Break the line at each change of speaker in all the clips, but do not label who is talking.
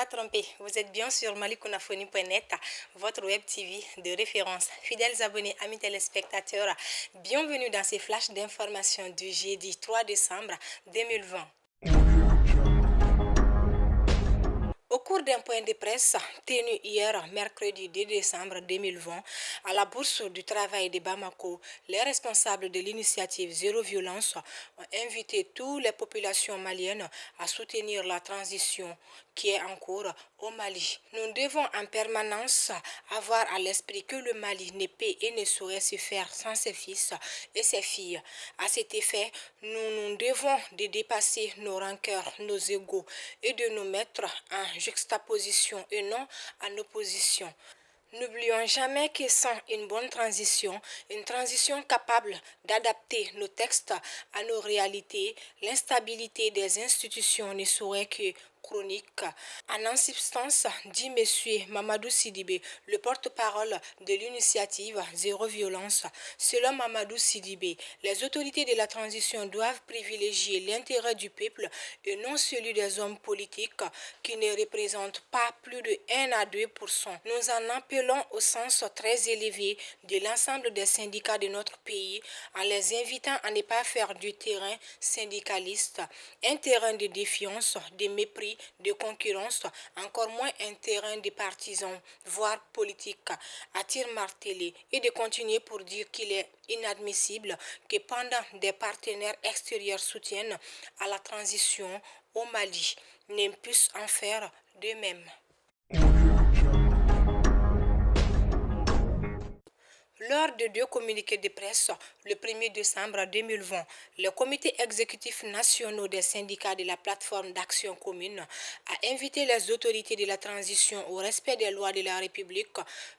pas trompé, vous êtes bien sur malikunafoni.net, votre web TV de référence. Fidèles abonnés, amis téléspectateurs, bienvenue dans ces flashs d'informations du jeudi 3 décembre 2020. Au cours d'un point de presse tenu hier, mercredi 2 décembre 2020, à la Bourse du Travail de Bamako, les responsables de l'initiative Zéro Violence ont invité toutes les populations maliennes à soutenir la transition qui est en cours au Mali. Nous devons en permanence avoir à l'esprit que le Mali ne peut et ne saurait se faire sans ses fils et ses filles. À cet effet, nous devons de dépasser nos rancœurs, nos égos et de nous mettre en juxtaposition et non en opposition. N'oublions jamais que sans une bonne transition, une transition capable d'adapter nos textes à nos réalités, l'instabilité des institutions ne saurait que chronique. En insistance, dit M. Mamadou Sidibé, le porte-parole de l'initiative Zéro Violence. Selon Mamadou Sidibé, les autorités de la transition doivent privilégier l'intérêt du peuple et non celui des hommes politiques qui ne représentent pas plus de 1 à 2%. Nous en appelons au sens très élevé de l'ensemble des syndicats de notre pays en les invitant à ne pas faire du terrain syndicaliste un terrain de défiance, de mépris, de concurrence, encore moins un terrain de partisans, voire politique, a-t-il martelé, et de continuer pour dire qu'il est inadmissible que pendant des partenaires extérieurs soutiennent à la transition au Mali, ne puissent en faire de même. Lors de deux communiqués de presse, le 1er décembre 2020, le comité exécutif national des syndicats de la plateforme d'action commune a invité les autorités de la transition au respect des lois de la République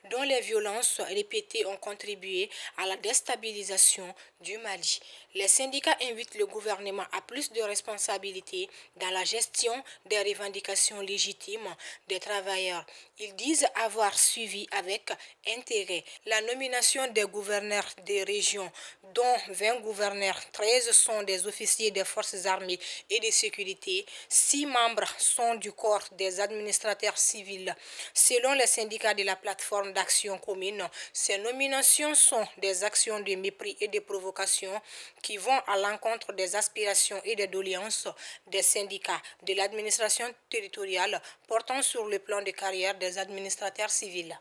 dont les violences répétées ont contribué à la déstabilisation du Mali. Les syndicats invitent le gouvernement à plus de responsabilités dans la gestion des revendications légitimes des travailleurs. Ils disent avoir suivi avec intérêt la nomination des gouverneurs des régions, dont 20 gouverneurs, 13 sont des officiers des forces armées et de sécurité, 6 membres sont du corps des administrateurs civils. Selon les syndicats de la plateforme d'action commune, ces nominations sont des actions de mépris et de provocation qui vont à l'encontre des aspirations et des doléances des syndicats de l'administration territoriale portant sur le plan de carrière des administrateurs civils.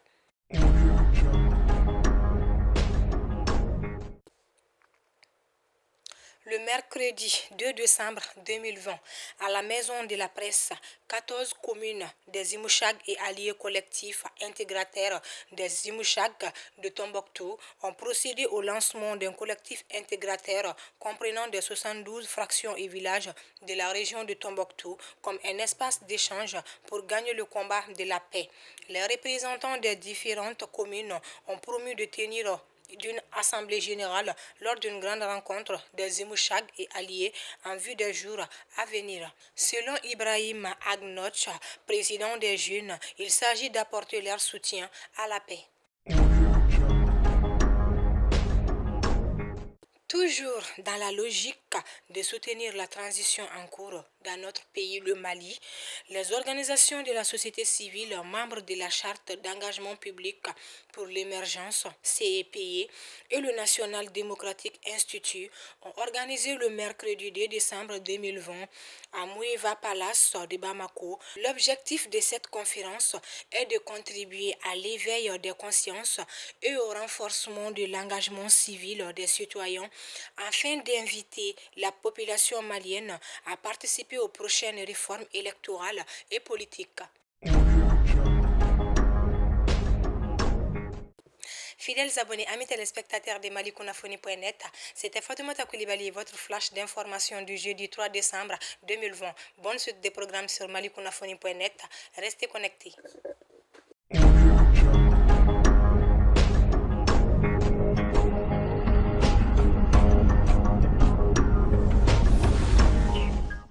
Le mercredi 2 décembre 2020, à la Maison de la Presse, 14 communes des Imouchag et alliés collectifs intégrateurs des Imouchag de Tombouctou ont procédé au lancement d'un collectif intégrateur comprenant des 72 fractions et villages de la région de Tombouctou comme un espace d'échange pour gagner le combat de la paix. Les représentants des différentes communes ont promis de tenir d'une assemblée générale lors d'une grande rencontre des Imouchag et alliés en vue des jours à venir. Selon Ibrahim Agnoch, président des jeunes, il s'agit d'apporter leur soutien à la paix. Toujours dans la logique de soutenir la transition en cours dans notre pays, le Mali, les organisations de la société civile, membres de la Charte d'engagement public pour l'émergence, CEPE, et le National Democratic Institute ont organisé le mercredi 2 décembre 2020 à Moueva Palace de Bamako. L'objectif de cette conférence est de contribuer à l'éveil des consciences et au renforcement de l'engagement civil des citoyens afin d'inviter la population malienne à participer aux prochaines réformes électorales et politiques. Fidèles abonnés, amis téléspectateurs de malikunafoni.net, c'était Fatoumata Koulibaly, votre flash d'information du jeudi 3 décembre 2020. Bonne suite des programmes sur malikunafoni.net. Restez connectés.